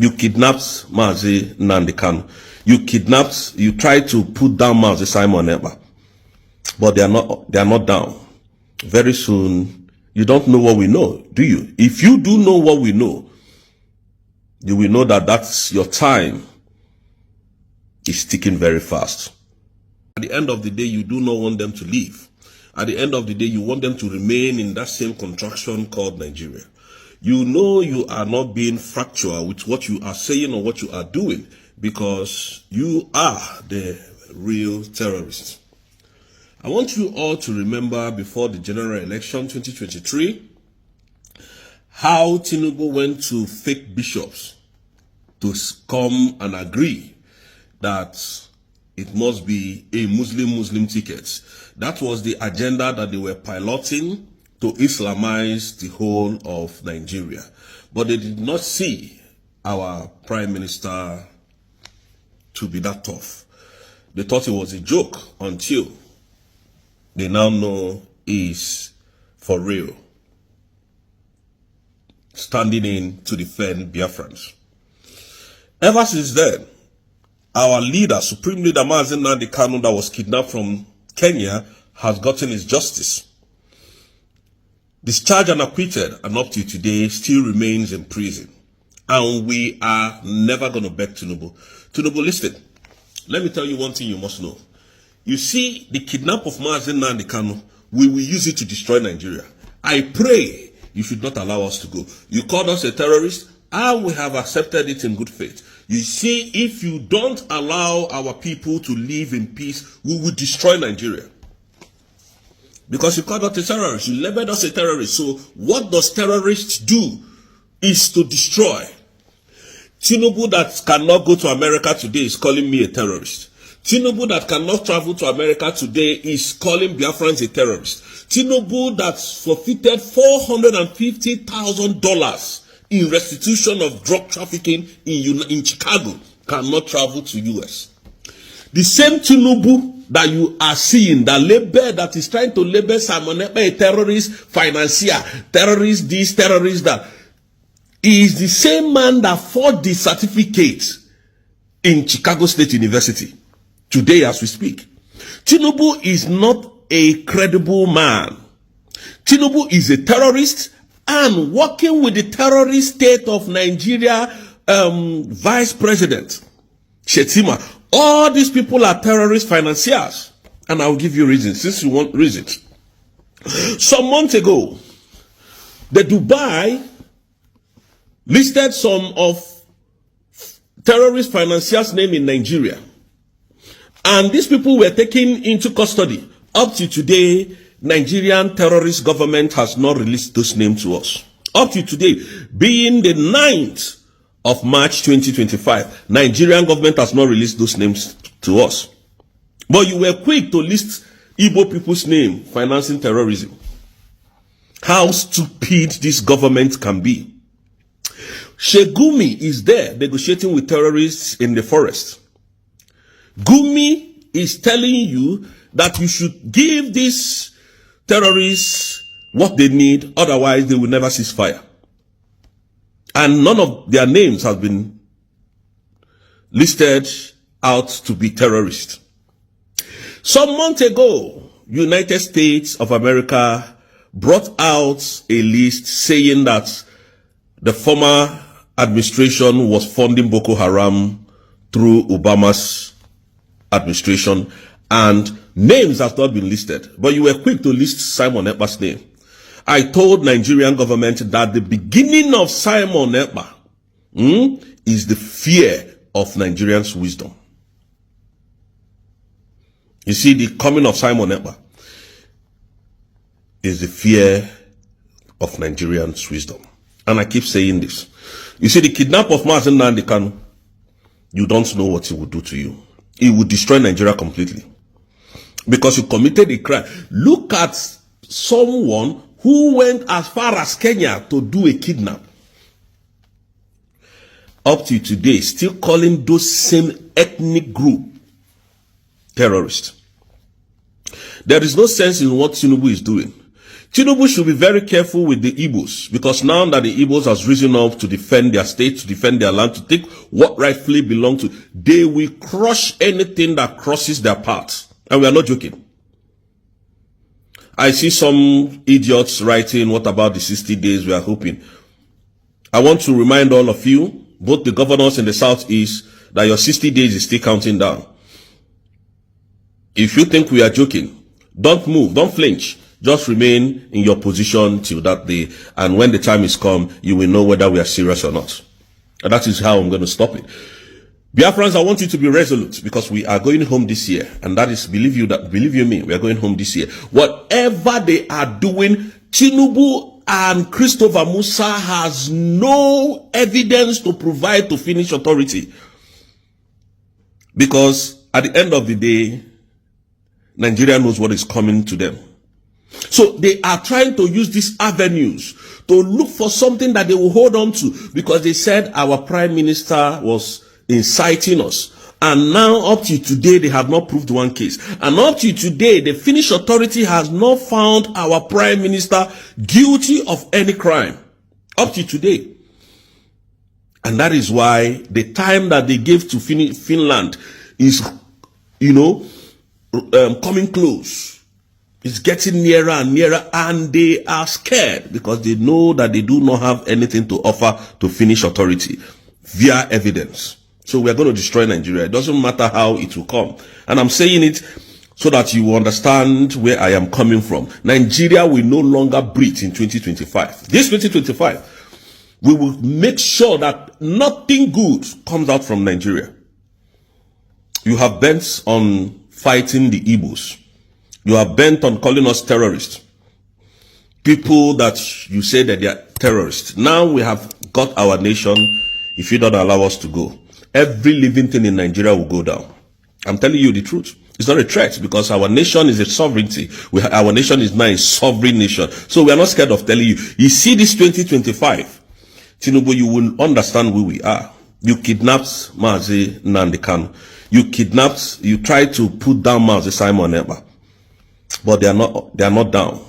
You kidnapped Mazi Nnamdi Kanu. You tried to put down Mazi Simon Ekpa. But they are not down. Very soon, you don't know what we know, do you? If you do know what we know, you will know that that's your time is ticking very fast. At the end of the day, you do not want them to leave. At the end of the day, you want them to remain in that same contraction called Nigeria. You know you are not being factual with what you are saying or what you are doing because you are the real terrorists. I want you all to remember before the general election 2023, how Tinubu went to fake bishops to come and agree that it must be a Muslim ticket. That was the agenda that they were piloting to Islamize the whole of Nigeria. But they did not see our Prime Minister to be that tough. They thought it was a joke until they now know is for real, standing in to defend Biafrans. Ever since then, our leader, Supreme Leader Nnamdi Kanu, that was kidnapped from Kenya, has gotten his justice. Discharged and acquitted, and up to today still remains in prison. And we are never going to beg Tinubu. Tinubu, listen, let me tell you one thing you must know. You see, the kidnap of Nnamdi Kanu, we will use it to destroy Nigeria. I pray you should not allow us to go. You called us a terrorist, and we have accepted it in good faith. You see, if you don't allow our people to live in peace, we will destroy Nigeria. Because you called us a terrorist, you labeled us a terrorist. So what does terrorists do is to destroy. Tinubu that cannot go to America today is calling me a terrorist. Tinubu that cannot travel to America today is calling Biafrans a terrorist. Tinubu that forfeited $450,000 in restitution of drug trafficking in Chicago cannot travel to US. The same Tinubu that you are seeing, that is trying to label Simon Ekpa a terrorist, financier, terrorist this, terrorist that, is the same man that fought the certificate in Chicago State University today as we speak. Tinubu is not a credible man. Tinubu is a terrorist and working with the terrorist state of Nigeria Vice President Shetima. All these people are terrorist financiers. And I'll give you reasons, since you want reasons. Some months ago, the Dubai listed some of terrorist financiers' name in Nigeria. And these people were taken into custody. Up to today, Nigerian terrorist government has not released those names to us. Up to today, being the 9th of March 2025, Nigerian government has not released those names to us. But you were quick to list Igbo people's name financing terrorism. How stupid this government can be. Shegumi is there negotiating with terrorists in the forest. Gumi is telling you that you should give these terrorists what they need, otherwise they will never cease fire. And none of their names have been listed out to be terrorists. Some months ago, United States of America brought out a list saying that the former administration was funding Boko Haram through Obama's administration, and names have not been listed. But you were quick to list Simon Ekpa's name. I told Nigerian government that the beginning of Simon Ekpa is the fear of Nigerians' wisdom. You see, the coming of Simon Ekpa is the fear of Nigerians' wisdom. And I keep saying this. You see, the kidnap of Nnamdi Kanu, you don't know what he would do to you. He would destroy Nigeria completely. Because you committed a crime. Look at someone who went as far as Kenya to do a kidnap. Up to today, still calling those same ethnic group terrorists. There is no sense in what Tinubu is doing. Tinubu should be very careful with the Igbos, because now that the Igbos has risen up to defend their state, to defend their land, to take what rightfully belongs to, they will crush anything that crosses their path. And we are not joking. I see some idiots writing, what about the 60 days we are hoping? I want to remind all of you, both the governors in the Southeast, that your 60 days is still counting down. If you think we are joking, don't move, don't flinch. Just remain in your position till that day. And when the time is come, you will know whether we are serious or not. And that is how I'm going to stop it. Biafrans, I want you to be resolute, because we are going home this year. And that is, believe you me, we are going home this year. Whatever they are doing, Tinubu and Christopher Musa has no evidence to provide to finish authority. Because at the end of the day, Nigeria knows what is coming to them. So they are trying to use these avenues to look for something that they will hold on to, because they said our prime minister was inciting us. And now up to today, they have not proved one case. And up to today, the Finnish authority has not found our prime minister guilty of any crime. Up to today. And that is why the time that they gave to Finland is, coming close. It's getting nearer and nearer, and they are scared because they know that they do not have anything to offer to Finnish authority via evidence. So we are going to destroy Nigeria. It doesn't matter how it will come. And I'm saying it so that you understand where I am coming from. Nigeria will no longer breathe in 2025. This 2025, we will make sure that nothing good comes out from Nigeria. You have bent on fighting the Igbos. You are bent on calling us terrorists. People that you say that they are terrorists. Now we have got our nation. If you don't allow us to go, every living thing in Nigeria will go down. I'm telling you the truth. It's not a threat, because our nation is a sovereignty. Our nation is now a sovereign nation. So we are not scared of telling you. You see this 2025, Tinubu, you will understand who we are. You kidnapped Nnamdi Kanu. You tried to put down Simon Ekpa. But they are not down.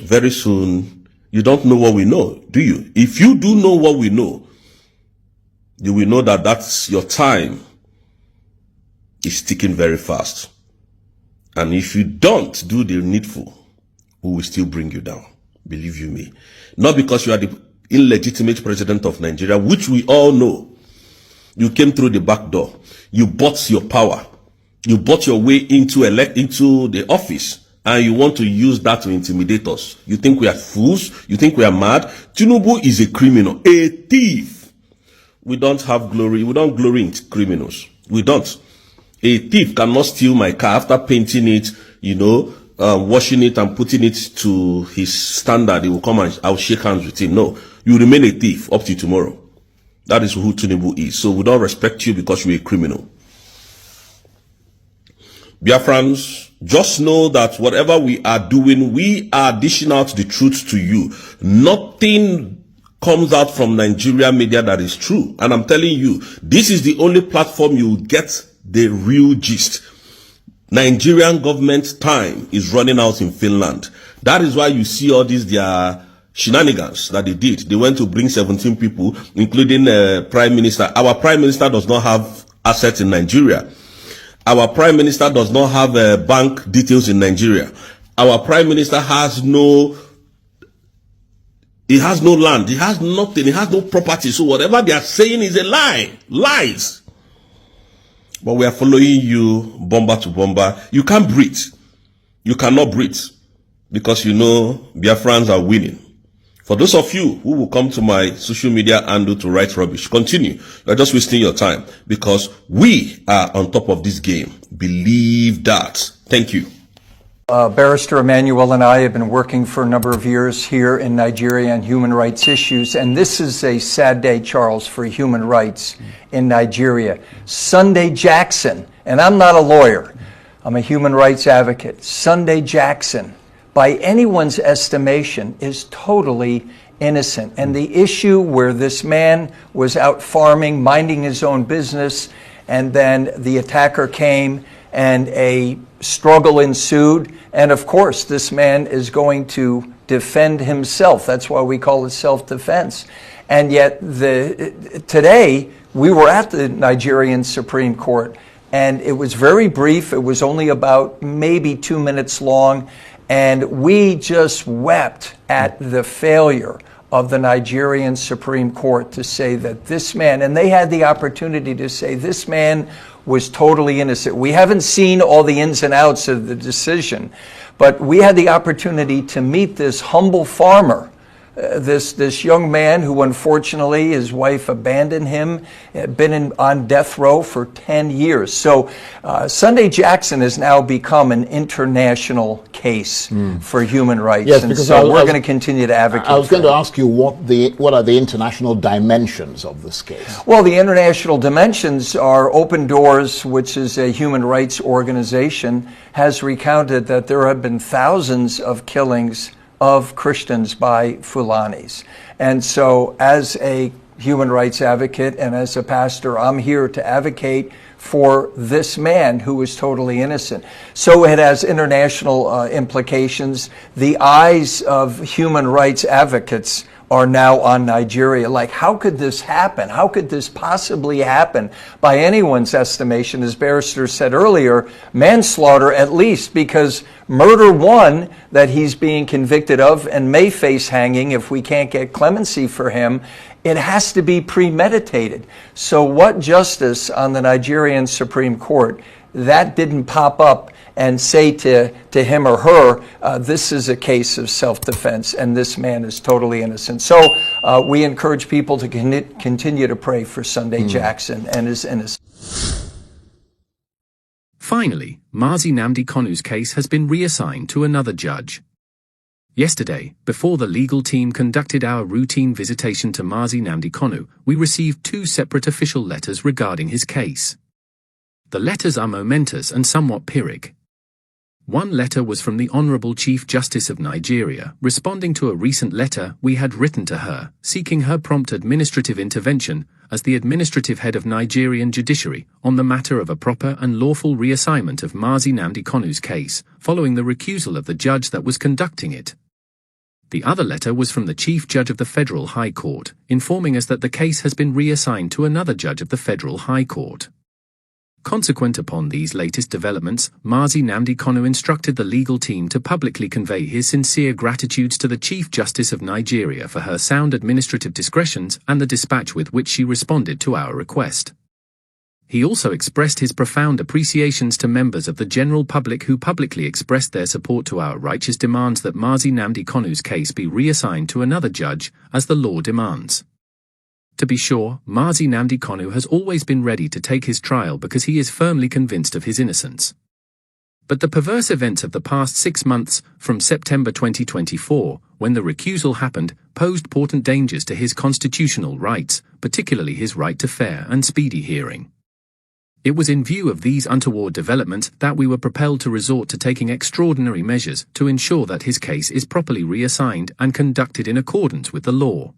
Very soon, you don't know what we know, do you? If you do know what we know, you will know that that's your time is ticking very fast. And if you don't do the needful, we will still bring you down. Believe you me. Not because you are the illegitimate president of Nigeria, which we all know. You came through the back door. You bought your power. You bought your way into the office. And you want to use that to intimidate us. You think we are fools? You think we are mad? Tinubu is a criminal, a thief. We don't have glory. We don't glory in criminals. We don't. A thief cannot steal my car after painting it, washing it and putting it to his standard. He will come and I'll shake hands with him. No, you remain a thief up to tomorrow. That is who Tinubu is. So we don't respect you because you're a criminal. Biafrans, just know that whatever we are doing, we are dishing out the truth to you. Nothing comes out from Nigeria media that is true. And I'm telling you, this is the only platform you will get the real gist. Nigerian government time is running out in Finland. That is why you see all these their shenanigans that they did. They went to bring 17 people, including Prime Minister. Our Prime Minister does not have assets in Nigeria. Our Prime Minister does not have bank details in Nigeria. Our Prime Minister has no land. He has nothing. He has no property. So whatever they are saying is a lie. Lies. But we are following you bomber to bomber. You can't breathe. You cannot breathe. Because Biafrans are winning. For those of you who will come to my social media handle to write rubbish, continue. You're just wasting your time, because we are on top of this game. Believe that. Thank you. Barrister Emmanuel and I have been working for a number of years here in Nigeria on human rights issues, and this is a sad day, Charles, for human rights in Nigeria. Sunday Jackson, and I'm not a lawyer, I'm a human rights advocate. Sunday Jackson, by anyone's estimation, is totally innocent. And the issue where this man was out farming, minding his own business, and then the attacker came and a struggle ensued. And of course, this man is going to defend himself. That's why we call it self-defense. And yet today we were at the Nigerian Supreme Court, and it was very brief. It was only about maybe 2 minutes long, and we just wept at the failure of the Nigerian Supreme Court to say that this man, and they had the opportunity to say this man was totally innocent. We haven't seen all the ins and outs of the decision, but we had the opportunity to meet this humble farmer, this young man who unfortunately his wife abandoned him, had been on death row for 10 years. So Sunday Jackson has now become an international case for human rights. Yes, and because so we're going to continue to advocate. I was going to ask you what are the international dimensions of this case? Well, the international dimensions are Open Doors, which is a human rights organization, has recounted that there have been thousands of killings of Christians by Fulanis. And so as a human rights advocate and as a pastor, I'm here to advocate for this man who is totally innocent. So it has international implications. The eyes of human rights advocates are now on Nigeria. Like, how could this happen? How could this possibly happen? By anyone's estimation, as Barrister said earlier, manslaughter at least, because murder one that he's being convicted of and may face hanging if we can't get clemency for him, it has to be premeditated. So what justice on the Nigerian Supreme Court, that didn't pop up and say to him or her, this is a case of self-defense and this man is totally innocent. So we encourage people to continue to pray for Sunday Jackson and his innocence. Finally, Mazi Nnamdi Kanu's case has been reassigned to another judge. Yesterday, before the legal team conducted our routine visitation to Mazi Nnamdi Kanu, we received 2 separate official letters regarding his case. The letters are momentous and somewhat Pyrrhic. One letter was from the Honorable Chief Justice of Nigeria, responding to a recent letter we had written to her, seeking her prompt administrative intervention as the administrative head of Nigerian judiciary on the matter of a proper and lawful reassignment of Mazi Nnamdi Kanu's case, following the recusal of the judge that was conducting it. The other letter was from the Chief Judge of the Federal High Court, informing us that the case has been reassigned to another judge of the Federal High Court. Consequent upon these latest developments, Mazi Nnamdi Kanu instructed the legal team to publicly convey his sincere gratitudes to the Chief Justice of Nigeria for her sound administrative discretions and the dispatch with which she responded to our request. He also expressed his profound appreciations to members of the general public who publicly expressed their support to our righteous demands that Mazi Nnamdi Kanu's case be reassigned to another judge, as the law demands. To be sure, Mazi Nnamdi Kanu has always been ready to take his trial because he is firmly convinced of his innocence. But the perverse events of the past 6 months, from September 2024, when the recusal happened, posed portent dangers to his constitutional rights, particularly his right to fair and speedy hearing. It was in view of these untoward developments that we were propelled to resort to taking extraordinary measures to ensure that his case is properly reassigned and conducted in accordance with the law.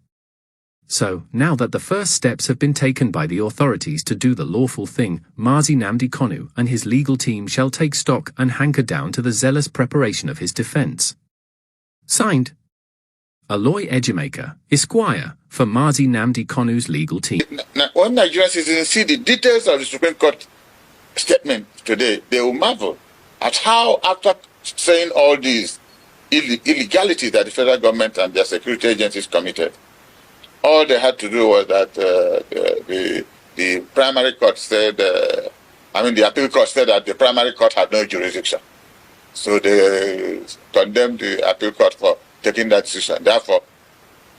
So, now that the first steps have been taken by the authorities to do the lawful thing, Mazi Nnamdi Kanu and his legal team shall take stock and hanker down to the zealous preparation of his defense. Signed, Aloy Ejimeka, Esquire, for Mazi Nnamdi Kanu's legal team. When Nigerian citizens see the details of the Supreme Court statement today, they will marvel at how, after saying all these illegalities that the federal government and their security agencies committed, all they had to do was that the primary court said, the appeal court said that the primary court had no jurisdiction. So they condemned the appeal court for taking that decision. Therefore,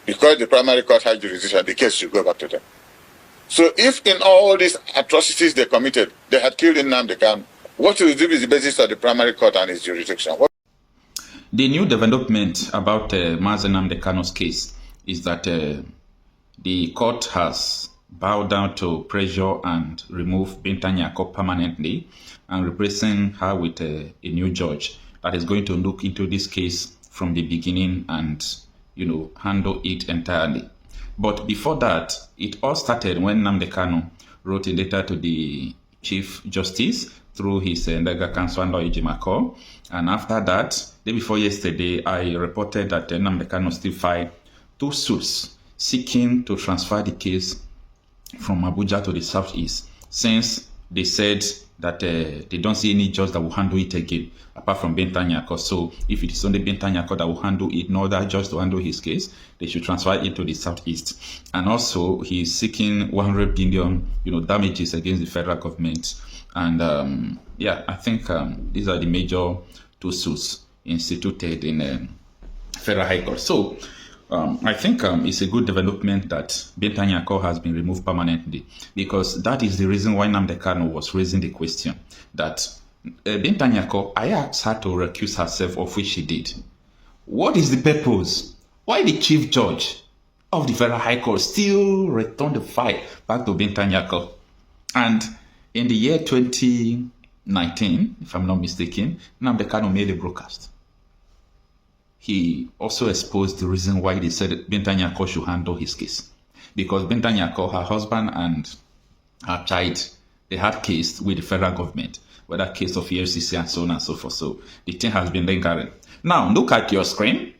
because the primary court had jurisdiction, the case should go back to them. So if in all these atrocities they committed, they had killed Nnamdi Kanu, what will be the basis of the primary court and its jurisdiction? The new development about Mazi Nnamdi Kanu's case is that the court has bowed down to pressure and remove Binta Nyako permanently and replacing her with a new judge that is going to look into this case from the beginning and, handle it entirely. But before that, it all started when Nnamdi Kanu wrote a letter to the Chief Justice through his legal counsel, Nnamdi Kanu. And after that, day before yesterday, I reported that Nnamdi Kanu still filed 2 suits seeking to transfer the case from Abuja to the southeast, since they said that they don't see any judge that will handle it again, apart from Bentanyako. So if it is only Bentanyako that will handle it, no other judge to handle his case, they should transfer it to the southeast. And also, he is seeking 100 billion, damages against the federal government. And yeah, I think these are the major 2 suits instituted in federal high court. So I think it's a good development that Bentanyako has been removed permanently, because that is the reason why Nnamdi Kanu was raising the question that Bentanyako, I asked her to recuse herself, of which she did. What is the purpose? Why the chief judge of the federal high court still returned the file back to Bentanyako? And in the year 2019, if I'm not mistaken, Nnamdi Kanu made a broadcast. He also exposed the reason why they said Bentanyako should handle his case. Because Bentanyako, her husband and her child, they had case with the federal government, whether case of EFCC and so on and so forth. So the thing has been lingering. Now, look at your screen.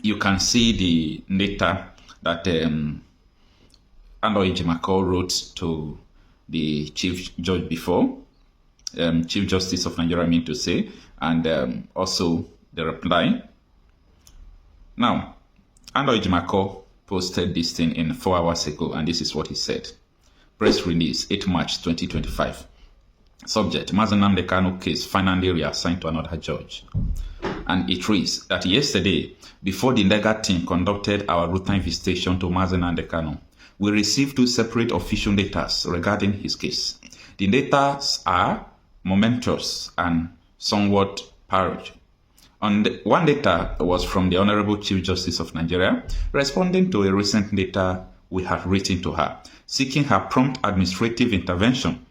You can see the letter that Nnamdi Kanu wrote to the Chief Judge before, Chief Justice of Nigeria, I mean to say, and also the reply. Now, Nnamdi Kanu posted this thing in 4 hours ago, and this is what he said. Press release, 8 March 2025. Subject, Nnamdi Kanu case finally reassigned to another judge. And it reads that yesterday, before the legal team conducted our routine visitation to Nnamdi Kanu, we received 2 separate official letters regarding his case. The letters are momentous and somewhat parodic. One letter was from the Honorable Chief Justice of Nigeria, responding to a recent letter we had written to her, seeking her prompt administrative intervention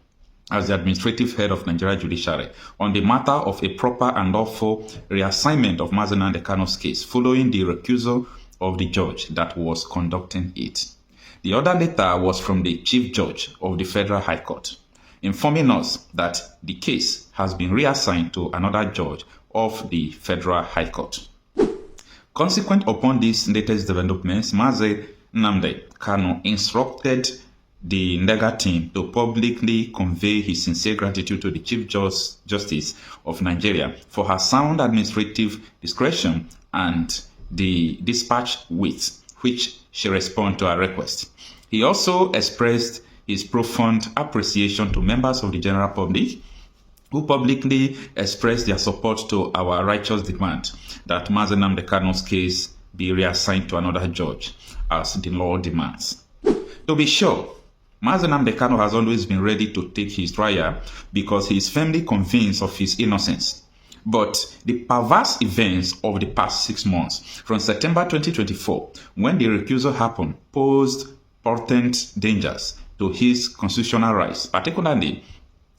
as the administrative head of Nigeria Judiciary on the matter of a proper and lawful reassignment of Nnamdi Kanu's case following the recusal of the judge that was conducting it. The other letter was from the Chief Judge of the Federal High Court, informing us that the case has been reassigned to another judge of the Federal High Court. Consequent upon these latest developments, Nnamdi Kanu instructed the legal team to publicly convey his sincere gratitude to the Chief Justice of Nigeria for her sound administrative discretion and the dispatch with which she responded to our request. He also expressed his profound appreciation to members of the general public who publicly expressed their support to our righteous demand that Nnamdi Kanu's case be reassigned to another judge, as the law demands. To be sure, Nnamdi Kanu has always been ready to take his trial because he is firmly convinced of his innocence. But the perverse events of the past 6 months, from September 2024, when the recusal happened, posed potent dangers to his constitutional rights, particularly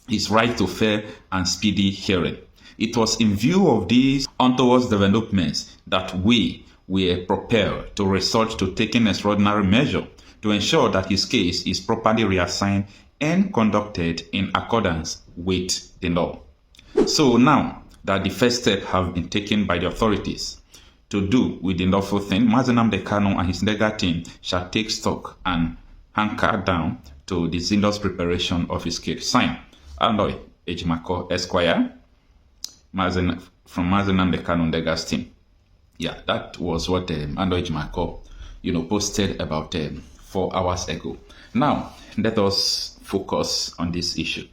his right to fair and speedy hearing. It was in view of these untoward developments that we were prepared to resort to taking extraordinary measure to ensure that his case is properly reassigned and conducted in accordance with the law. So now that the first step have been taken by the authorities to do with the lawful thing, Nnamdi Kanu and his legal team shall take stock and hunker down to the zealous preparation of his case. Signed, Aloy Ejimako Esquire, from Nnamdi Kanu legal team. Yeah, that was what Aloy Ejimako, posted about 4 hours ago. Now, let us focus on this issue.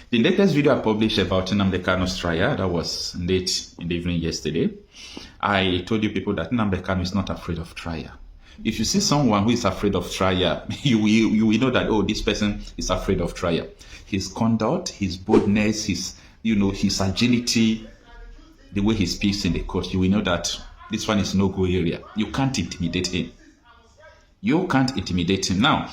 The latest video I published about Nnamdi Kanu's trial, that was late in the evening yesterday, I told you people that Nnamdi Kanu is not afraid of trial. If you see someone who is afraid of trial, you will know that, oh, this person is afraid of trial. His conduct, his boldness, his agility, the way he speaks in the court, you will know that this one is no-go area. You can't intimidate him. You can't intimidate him. Now,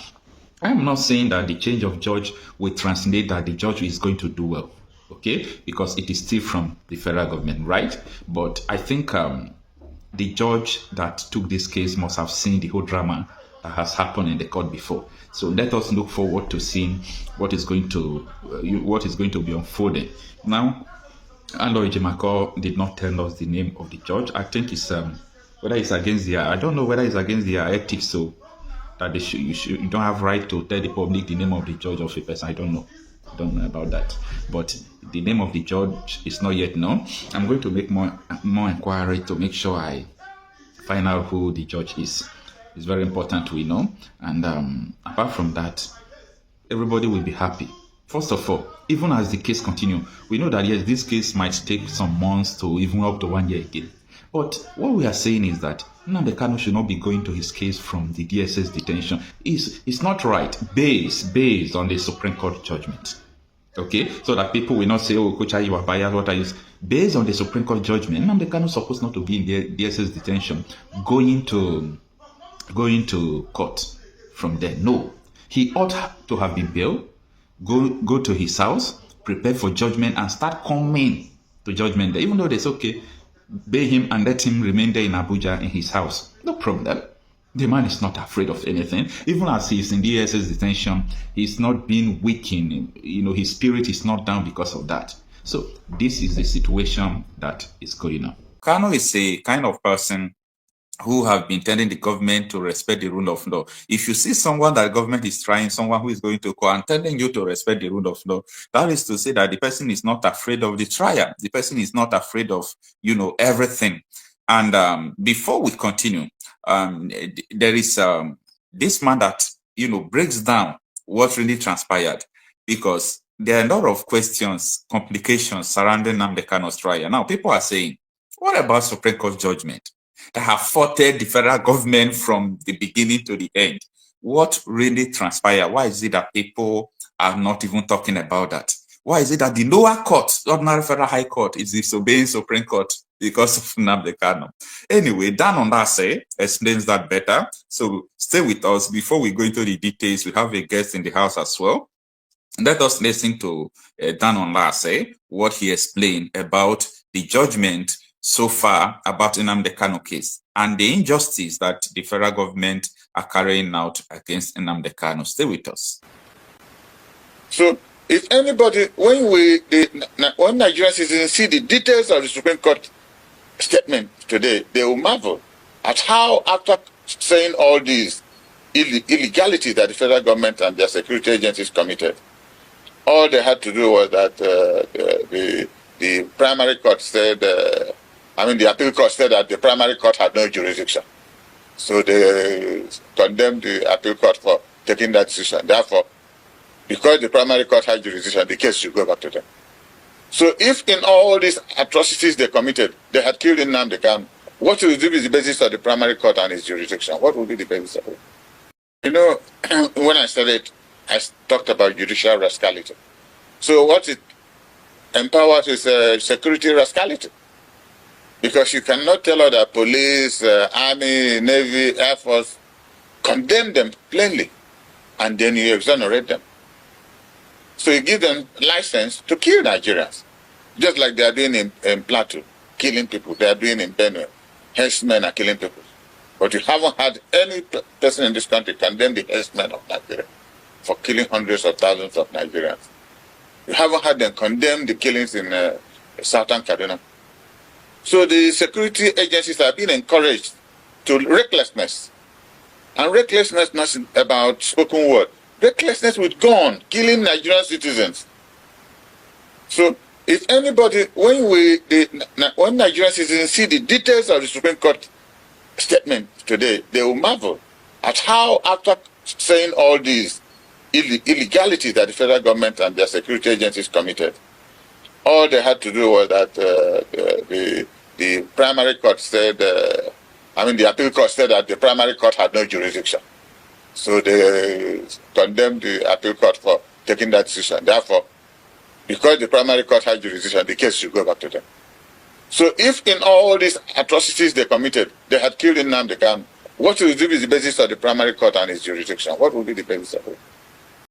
I'm not saying that the change of judge will translate that the judge is going to do well, okay? Because it is still from the federal government, right? But I think the judge that took this case must have seen the whole drama has happened in the court before. So let us look forward to seeing what is going to be unfolding. Now, Aloy Jemako did not tell us the name of the judge. I think it's whether it's against their, I don't know whether it's against their ethics, so that you don't have right to tell the public the name of the judge of a person. I don't know about that, but the name of the judge is not yet known. I'm going to make more inquiry to make sure I find out who the judge is. It's very important we know, and apart from that, everybody will be happy. First of all, even as the case continues, we know that yes, this case might take some months to even up to 1 year again. But what we are saying is that Nnamdi Kanu should not be going to his case from the DSS detention. It's not right, based on the Supreme Court judgment. Okay, so that people will not say, "Oh, Kocha, you are biased." What are you? Based on the Supreme Court judgment, Nnamdi Kanu is supposed not to be in the DSS detention, going to court from there. No, he ought to have been bailed, go to his house, prepare for judgment, and start coming to judgment there. Even though it's okay, bail him and let him remain there in Abuja in his house. No problem. The man is not afraid of anything. Even as he is in DSS detention, he's not being weakened. His spirit is not down because of that. So this is the situation that is going on. Kanu is a kind of person who have been telling the government to respect the rule of law. If you see someone that the government is trying, someone who is going to court and telling you to respect the rule of law, that is to say that the person is not afraid of the trial. The person is not afraid of, everything. And before we continue, there is this man that, breaks down what really transpired, because there are a lot of questions, complications surrounding Nnamdi Kanu's trial. Now, people are saying, what about Supreme Court judgment that have faulted the federal government from the beginning to the end? What really transpired? Why is it that people are not even talking about that? Why is it that the lower court, ordinary federal high court, is disobeying Supreme Court because of Nnamdi Kanu? Anyway, Dan Ondase explains that better. So stay with us. Before we go into the details, we have a guest in the house as well. Let us listen to Dan Ondase, what he explained about the judgment so far about Nnamdi Kanu case and the injustice that the federal government are carrying out against Nnamdi Kanu. Stay with us. So, if anybody, when Nigerian citizens see the details of the Supreme Court statement today, they will marvel at how, after saying all these illegalities that the federal government and their security agencies committed, all they had to do was that the primary court said, the appeal court said that the primary court had no jurisdiction. So they condemned the appeal court for taking that decision. Therefore, because the primary court had jurisdiction, the case should go back to them. So if in all these atrocities they committed, they had killed Nnamdi Kanu, what will be the basis of the primary court and its jurisdiction? What will be the basis of it? When I started, I talked about judicial rascality. So what it empowers is security rascality. Because you cannot tell other police, army, navy, air force, condemn them plainly, and then you exonerate them. So you give them license to kill Nigerians, just like they are doing in Plateau, killing people. They are doing in Benue. Herdsmen are killing people. But you haven't had any person in this country condemn the herdsmen of Nigeria for killing hundreds of thousands of Nigerians. You haven't had them condemn the killings in southern Kaduna. So the security agencies are being encouraged to recklessness. And recklessness is not about spoken word. Recklessness with gun, killing Nigerian citizens. So if anybody, when Nigerian citizens see the details of the Supreme Court statement today, they will marvel at how, after saying all these illegalities that the federal government and their security agencies committed, all they had to do was that the primary court said, the appeal court said that the primary court had no jurisdiction. So they condemned the appeal court for taking that decision. Therefore, because the primary court had jurisdiction, the case should go back to them. So if in all these atrocities they committed, they had killed Nnamdi Kanu, what will be the basis of the primary court and its jurisdiction? What will be the basis of it?